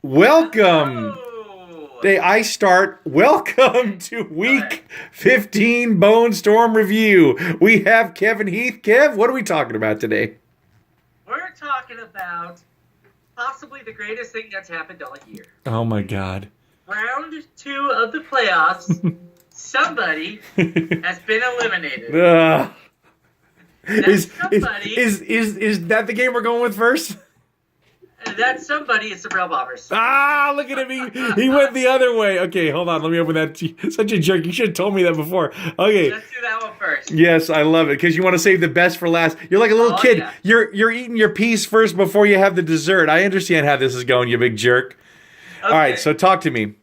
Welcome. Oh, I start. Welcome to Week 15 Bone Storm Review. We have Kevin Heath. Kev, what are we talking about today? we're talking about possibly the greatest thing that's happened all year. Oh my God. Round 2 of the playoffs, somebody has been eliminated. Ugh. That Is, somebody, is that the game we're going with first? that somebody is the Real Bombers. Ah, look at him. He went the other way. Okay, hold on. Let me open that. Such a jerk. You should have told me that before. Okay. Let's do that one first. Yes, I love it because you want to save the best for last. You're like a little kid. Yeah. You're eating your piece first before you have the dessert. I understand how this is going, you big jerk. Okay. All right, so talk to me.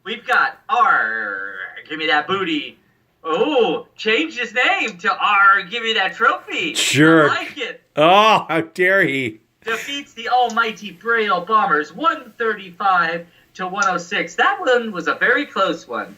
We've got R. Give me that booty. Oh, changed his name to R. Give me that trophy. Jerk. I like it. Oh, how dare he? Defeats the almighty Braille Bombers 135 to 106. That one was a very close one.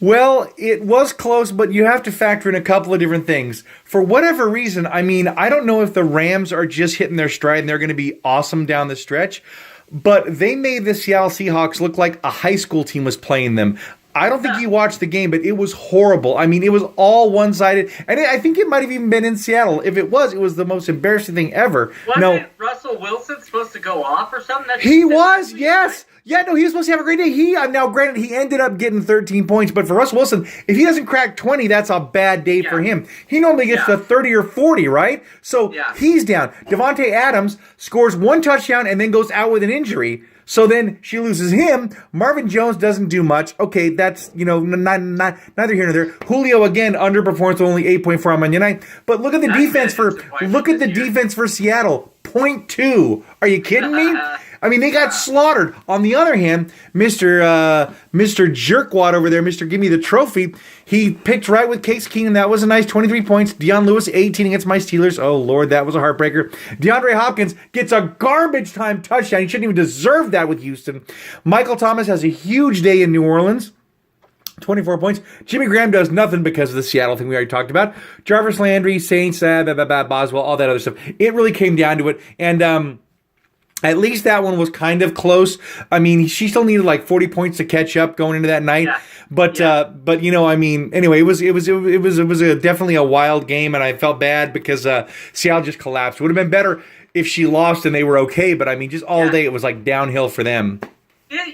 Well, it was close, but you have to factor in a couple of different things. For whatever reason, I mean, I don't know if the Rams are just hitting their stride and they're going to be awesome down the stretch, but they made the Seattle Seahawks look like a high school team was playing them. I don't think you watched the game, but it was horrible. I mean, it was all one-sided, and I think it might have even been in Seattle. If it was the most embarrassing thing ever. Wasn't Russell Wilson supposed to go off or something? He was, yes. Yeah, no, he was supposed to have a great day. Now, granted, he ended up getting 13 points, but for Russell Wilson, if he doesn't crack 20, that's a bad day for him. He normally gets to 30 or 40, right? So he's down. Devontae Adams scores one touchdown and then goes out with an injury. So then she loses him. Marvin Jones doesn't do much. Okay, that's, neither here nor there. Julio, again, underperforms with only 8.4 on Monday night. But look at the defense for Seattle. 0.2. Are you kidding me? I mean, they got slaughtered. On the other hand, Mr. Jerkwad over there, Mr. Give Me the Trophy, he picked right with Case Keenum. That was a nice 23 points. Deion Lewis, 18 against my Steelers. Oh, Lord, that was a heartbreaker. DeAndre Hopkins gets a garbage time touchdown. He shouldn't even deserve that with Houston. Michael Thomas has a huge day in New Orleans. 24 points. Jimmy Graham does nothing because of the Seattle thing we already talked about. Jarvis Landry, Saints, Boswell, all that other stuff. It really came down to it. And, at least that one was kind of close. I mean, she still needed like 40 points to catch up going into that night. Yeah. But I mean, anyway, it was definitely a wild game, and I felt bad because Seattle just collapsed. It would have been better if she lost and they were okay, but I mean, just all day it was like downhill for them. Yeah,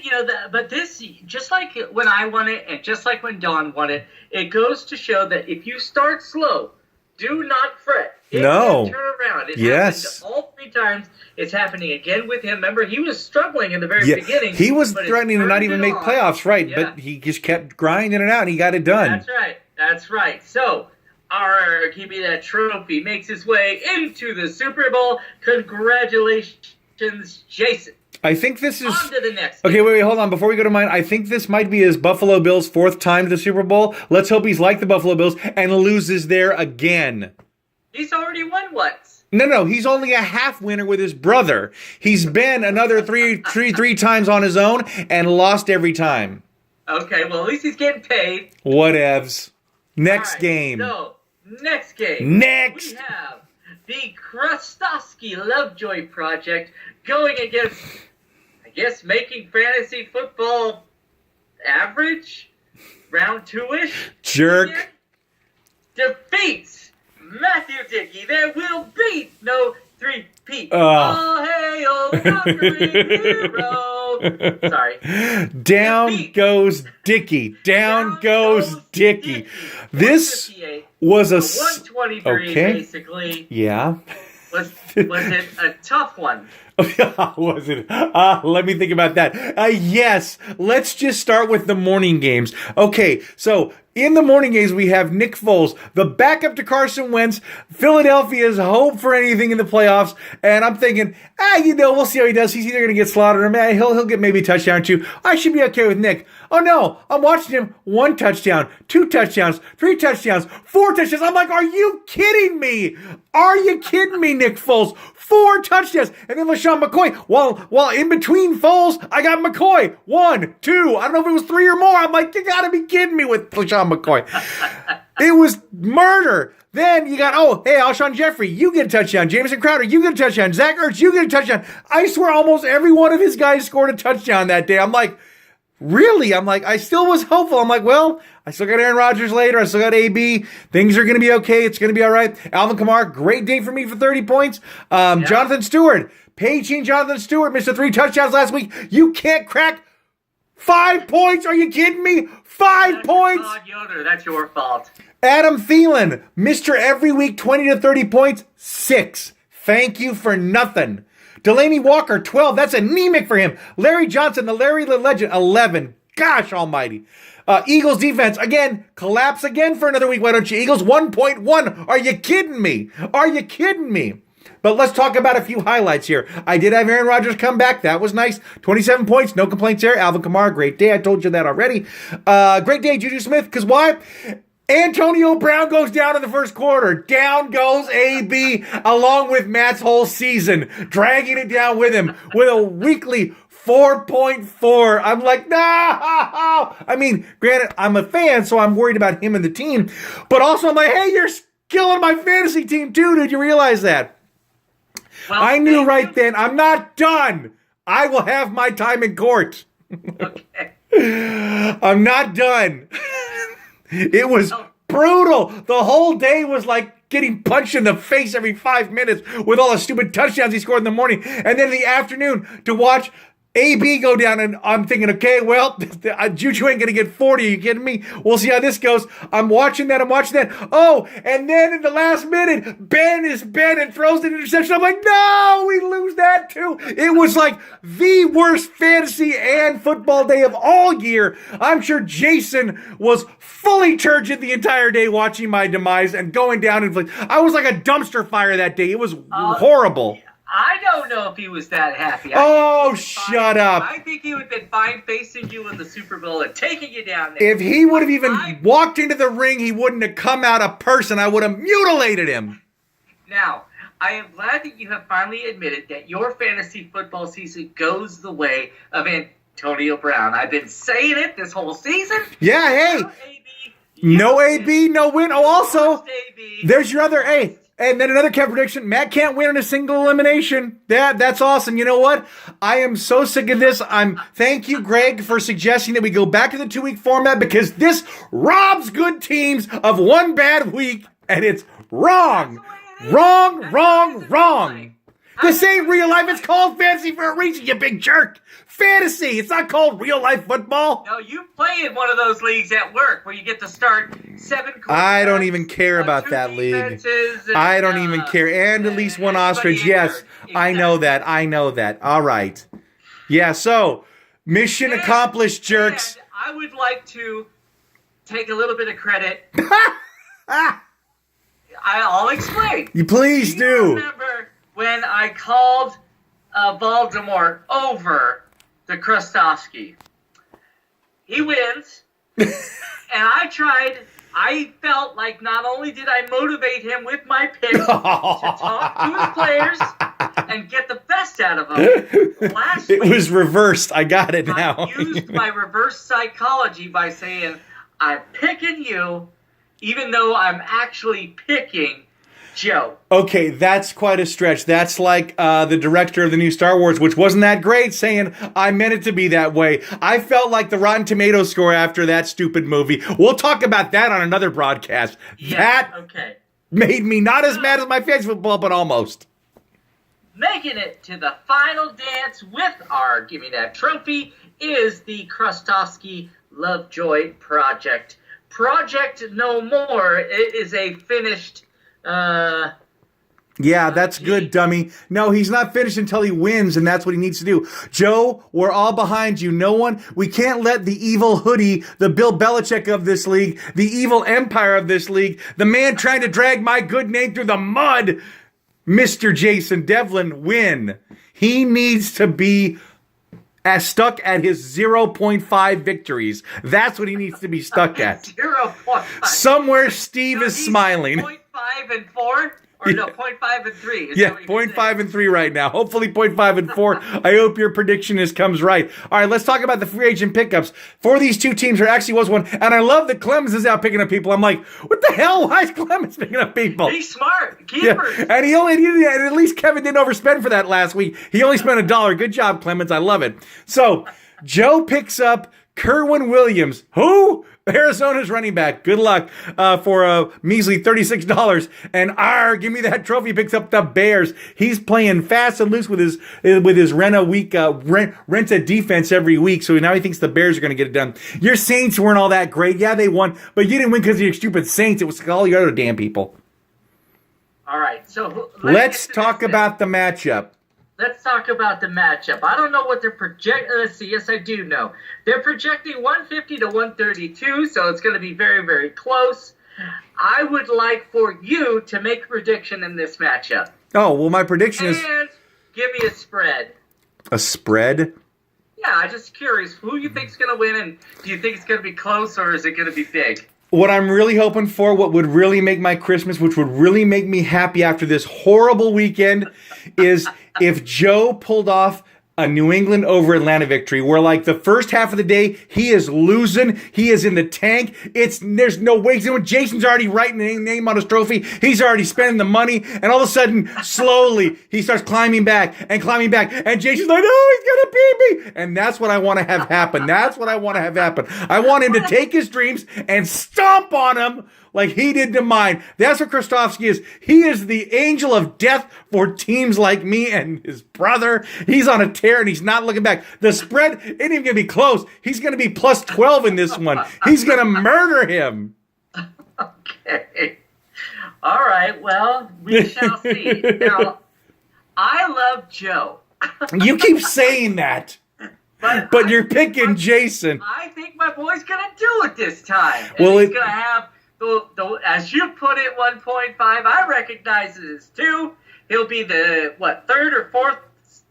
but this, just like when I won it and just like when Dawn won it, it goes to show that if you start slow, do not fret. It can turn around. It happened all 3 times. It's happening again with him. Remember, he was struggling in the very beginning. He was threatening to not even make playoffs, right? Yeah. But he just kept grinding it out, and he got it done. That's right. So, give me that trophy, makes his way into the Super Bowl. Congratulations, Jason. I think this is... On to the next game. Okay, wait, hold on. Before we go to mine, I think this might be his Buffalo Bills' 4th time to the Super Bowl. Let's hope he's like the Buffalo Bills and loses there again. He's already won once. No, he's only a half winner with his brother. He's been another three times on his own and lost every time. Okay, well, at least he's getting paid. Whatevs. Next game. So, next game. We have the Krustowski Lovejoy Project going against, I guess, making fantasy football average? Round 2-ish? Jerk. Defeats Matthew Dickey. There will be no 3-peat. Oh, hey, oh, hero. Sorry. Down goes Dickey. Down goes Dickey. This was a 123, basically. Yeah. Was it a tough one? Was it? Let me think about that. Yes. Let's just start with the morning games. Okay, so in the morning games, we have Nick Foles, the backup to Carson Wentz, Philadelphia's hope for anything in the playoffs, and I'm thinking, we'll see how he does. He's either going to get slaughtered or he'll get maybe a touchdown or 2. I should be okay with Nick. Oh no, I'm watching him 1 touchdown, 2 touchdowns, 3 touchdowns, 4 touchdowns. I'm like, are you kidding me? Are you kidding me, Nick Foles? 4 touchdowns. And then LaShawn McCoy. While in between Foles, I got McCoy. 1, 2. I don't know if it was 3 or more. I'm like, you got to be kidding me with LaShawn McCoy. It was murder. Then you got, hey, Alshon Jeffrey, you get a touchdown. Jamison Crowder, you get a touchdown. Zach Ertz, you get a touchdown. I swear almost every one of his guys scored a touchdown that day. I'm like, really? I'm like, I still was hopeful. I'm like, well, I still got Aaron Rodgers later. I still got AB. Things are going to be okay. It's going to be all right. Alvin Kamara, great day for me for 30 points. Jonathan Stewart, Paging Jonathan Stewart, missed 3 touchdowns last week. You can't crack 5 points. Are you kidding me? 5 points. Todd Yoder, that's your fault. Adam Thielen, Mr. Every Week, 20 to 30 points, 6. Thank you for nothing. Delaney Walker, 12. That's anemic for him. Larry Johnson, the Larry the Legend, 11. Gosh almighty. Eagles defense, again, collapse again for another week. Why don't you? Eagles, 1.1. Are you kidding me? Are you kidding me? But let's talk about a few highlights here. I did have Aaron Rodgers come back. That was nice. 27 points. No complaints there. Alvin Kamara, great day. I told you that already. Great day, Juju Smith. Because why? Antonio Brown goes down in the first quarter. Down goes AB along with Matt's whole season, dragging it down with him with a weekly 4.4. I'm like, no. I mean, granted, I'm a fan, so I'm worried about him and the team. But also, I'm like, hey, you're killing my fantasy team too. Did you realize that? Well, I knew right then, I'm not done. I will have my time in court. Okay. I'm not done. It was brutal. The whole day was like getting punched in the face every 5 minutes with all the stupid touchdowns he scored in the morning. And then in the afternoon to watch AB go down, and I'm thinking, okay, well, Juju ain't going to get 40. Are you kidding me? We'll see how this goes. I'm watching that. Oh, and then in the last minute, Ben and throws an interception. I'm like, no, we lose that too. It was like the worst fantasy and football day of all year. I'm sure Jason was fully turgid the entire day watching my demise and going down. And I was like a dumpster fire that day. It was horrible. I don't know if he was that happy. Shut up. I think he would have been fine facing you in the Super Bowl and taking you down there. If he would have even walked into the ring, he wouldn't have come out a person. I would have mutilated him. Now, I am glad that you have finally admitted that your fantasy football season goes the way of Antonio Brown. I've been saying it this whole season. Yeah, hey. No AB, no win. Oh, also, there's your other A. And then another cat prediction. Matt can't win in a single elimination. That's awesome. You know what? I am so sick of this. Thank you, Greg, for suggesting that we go back to the 2-week format because this robs good teams of one bad week, and it's wrong. Wrong. This ain't real life. It's called fantasy for a reason, you big jerk. Fantasy. It's not called real life football. No, you play in one of those leagues at work where you get to start 7 quarterbacks. I don't even care about that league. I don't even care. And at least one ostrich. Yes, exactly. I know that. All right. Yeah, so mission accomplished, jerks. I would like to take a little bit of credit. I'll explain. You please do. Remember when I called Voldemort over the Krustofsky? He wins, and I felt like not only did I motivate him with my pick to talk to his players and get the best out of them. Last week, it was reversed. I got it now. I used my reverse psychology by saying, I'm picking you, even though I'm actually picking Joe. Okay, that's quite a stretch. That's like the director of the new Star Wars, which wasn't that great, saying, I meant it to be that way. I felt like the Rotten Tomatoes score after that stupid movie. We'll talk about that on another broadcast. Yeah, that made me not as mad as my fantasy football, but almost. Making it to the final dance with our Give Me That Trophy is the Krustofsky Lovejoy Project. Project No More. It is a finished... Yeah, that's good, dummy. No, he's not finished until he wins, and that's what he needs to do. Joe, we're all behind you. We can't let the evil hoodie, the Bill Belichick of this league, the evil empire of this league, the man trying to drag my good name through the mud, Mr. Jason Devlin, win. He needs to be stuck at his 0.5 victories. That's what he needs to be stuck at. 0.5. Somewhere Steve is smiling. 0.5 and 4? Or no, 0.5 and 3. Yeah, 0.5 and 3 right now. Hopefully 0.5 and 4. I hope your prediction comes right. All right, let's talk about the free agent pickups. For these two teams, there actually was one. And I love that Clemens is out picking up people. I'm like, what the hell? Why is Clemens picking up people? He's smart. Keepers. Yeah. And at least Kevin didn't overspend for that last week. He only spent $1. Good job, Clemens. I love it. So, Joe picks up Kerwin Williams. Who? Arizona's running back. Good luck for a measly $36. And give me that trophy. Picks up the Bears. He's playing fast and loose with his rent a defense every week. So now he thinks the Bears are going to get it done. Your Saints weren't all that great. Yeah, they won, but you didn't win because of your stupid Saints. It was all your other damn people. All right, so let's talk about the matchup. Let's talk about the matchup. I don't know what they're projecting. Let's see. Yes, I do know. They're projecting 150 to 132, so it's going to be very, very close. I would like for you to make a prediction in this matchup. Oh, well, my prediction is... And give me a spread. A spread? Yeah, I'm just curious. Who you think is going to win, and do you think it's going to be close, or is it going to be big? What I'm really hoping for, what would really make my Christmas, which would really make me happy after this horrible weekend, is if Joe pulled off a New England over Atlanta victory, where like the first half of the day, he is losing, he is in the tank, there's no way, Jason's already writing the name on his trophy, he's already spending the money, and all of a sudden, slowly, he starts climbing back, and Jason's like, oh, he's gonna beat me, and that's what I want to have happen, I want him to take his dreams and stomp on him, like he did to mine. That's what Kristofsky is. He is the angel of death for teams like me and his brother. He's on a tear and he's not looking back. The spread ain't even going to be close. He's going to be plus 12 in this one. He's going to murder him. Okay. All right. Well, we shall see. Now, I love Joe. You keep saying that. But you're picking Jason. I think my boy's going to do it this time. And well, he's going to have... as you put it, 1.5, I recognize it as 2. He'll be the, third or fourth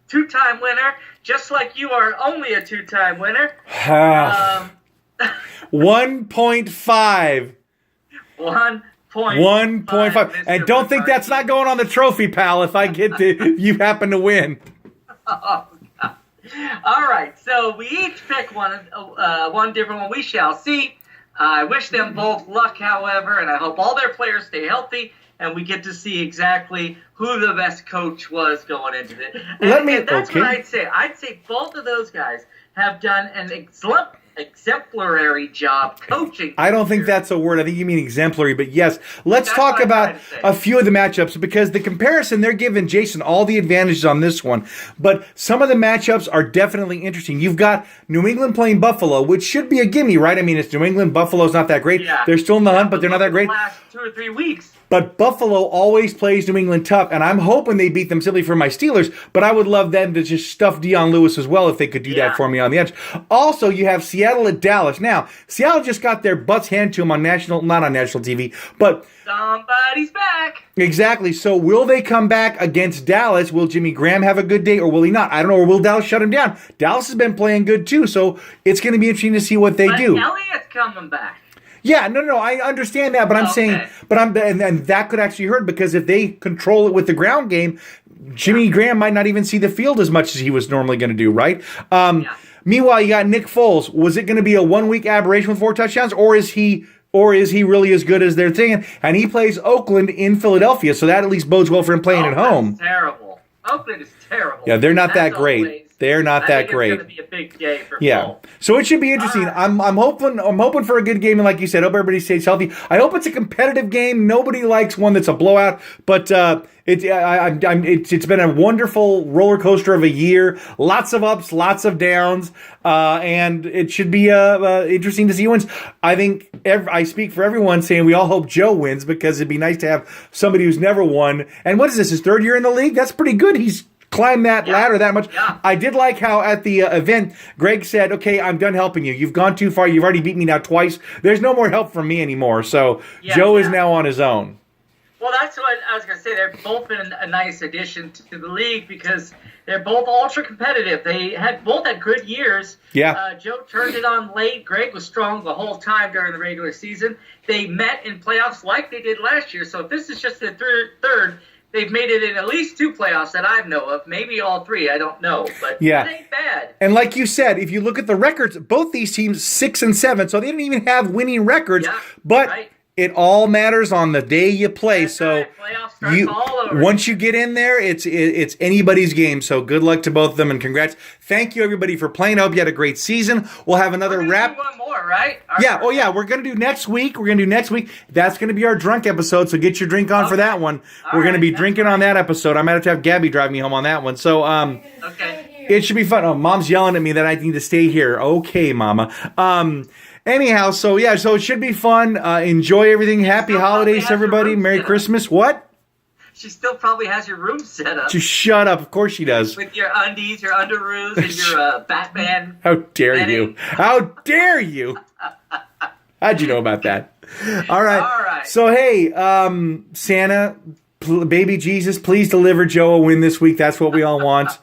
two-time winner, just like you are only a two-time winner. 1.5. 1.5. And don't think that's not going on the trophy, pal, if you happen to win. Oh, God. All right, so we each pick one different one. We shall see. I wish them both luck, however, and I hope all their players stay healthy, and we get to see exactly who the best coach was going into it. And that's what I'd say. I'd say both of those guys have done an exemplary job coaching. I don't think that's a word. I think you mean exemplary, but yes. Let's talk about a few of the matchups, because the comparison, they're giving Jason all the advantages on this one, but some of the matchups are definitely interesting. You've got New England playing Buffalo, which should be a gimme, right? I mean, it's New England. Buffalo's not that great. Yeah. They're still in the hunt, but they're not that great. Last 2 or 3 weeks. But Buffalo always plays New England tough, and I'm hoping they beat them simply for my Steelers, but I would love them to just stuff Deion Lewis as well if they could do that for me on the edge. Also, you have Seattle at Dallas. Now, Seattle just got their butts handed to them not on national TV, but... somebody's back. Exactly. So will they come back against Dallas? Will Jimmy Graham have a good day, or will he not? I don't know. Or will Dallas shut him down? Dallas has been playing good, too, so it's going to be interesting to see what they do. Elliott's coming back. Yeah, no, I understand that, but I'm saying, and that could actually hurt, because if they control it with the ground game, Jimmy Graham might not even see the field as much as he was normally going to do, right? Meanwhile, you got Nick Foles. Was it going to be a 1-week aberration with 4 touchdowns, or is he really as good as they're thinking? And he plays Oakland in Philadelphia, so that at least bodes well for him playing at home. Terrible. Oakland is terrible. Yeah, they're not that great. They're not that great. It's going to be a big day for Paul. So it should be interesting. I'm hoping for a good game, and like you said, hope everybody stays healthy. I hope it's a competitive game. Nobody likes one that's a blowout, but it's been a wonderful roller coaster of a year. Lots of ups, lots of downs, and it should be interesting to see who wins. I think I speak for everyone saying we all hope Joe wins, because it'd be nice to have somebody who's never won. And what is this, his 3rd year in the league? That's pretty good. He's climbed that ladder that much. Yeah. I did like how at the event, Greg said, okay, I'm done helping you. You've gone too far. You've already beat me now twice. There's no more help from me anymore. So Joe is now on his own. Well, that's what I was going to say. They've both been a nice addition to the league because they're both ultra competitive. They both had good years. Yeah. Joe turned it on late. Greg was strong the whole time during the regular season. They met in playoffs like they did last year. So if this is just the third, they've made it in at least 2 playoffs that I know of. Maybe all 3. I don't know. But that ain't bad. And like you said, if you look at the records, both these teams 6-7, so they didn't even have winning records. Yeah, but right. It all matters on the day you play. That's so right. Playoffs starts all over. Once you get in there, it's anybody's game. So good luck to both of them and congrats. Thank you everybody for playing. I hope you had a great season. We'll have another wrap. Do one more, right? We're gonna do next week. That's gonna be our drunk episode. So get your drink on for that one. We're gonna be drinking on that episode. I might have to have Gabby drive me home on that one. So okay. It should be fun. Oh, Mom's yelling at me that I need to stay here. Okay, Mama. Anyhow, so it should be fun. Enjoy everything. Happy holidays, everybody. Merry Christmas. What? She still probably has your room set up. Just shut up. Of course she does. With your undies, your underoos, and your Batman. How dare you? How dare you? How'd you know about that? All right. So, hey, Santa, baby Jesus, please deliver Joe a win this week. That's what we all want.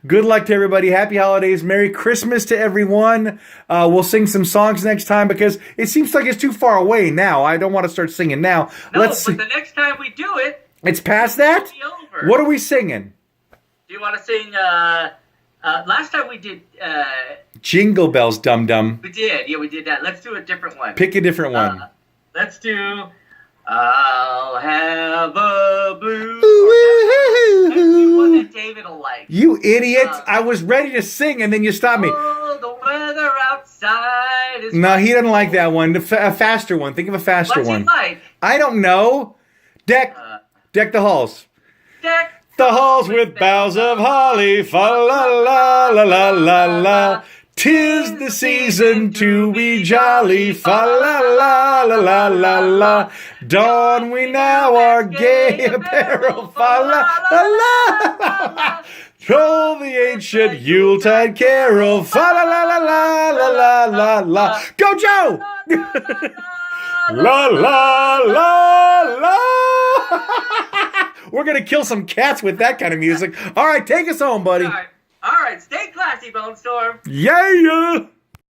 Good luck to everybody. Happy holidays. Merry Christmas to everyone. We'll sing some songs next time because it seems like it's too far away now. I don't want to start singing now. But the next time we do it, it's past that? It'll be over. What are we singing? Do you want to sing, last time we did, Jingle Bells, Dum Dum. We did. Yeah, we did that. Let's do a different one. Pick a different one. Let's do, I'll have a blue. Let's do one that David will like. You idiot. I was ready to sing and then you stopped me. Oh, the weather outside is... No, he doesn't like that one. A faster one. Think of a faster one. What's he like? I don't know. Deck the halls. Deck the halls with boughs of holly. Fa la la la la la la. 'Tis the season to be jolly. Fa la la la la la la. Don we now our gay apparel. Fa la la la la. Troll the ancient Yuletide carol. Fa la la la la la la la la. Go Joe! La la la la. We're gonna kill some cats with that kind of music. All right, take us home, buddy. All right. Stay classy, Bone Storm. Yeah.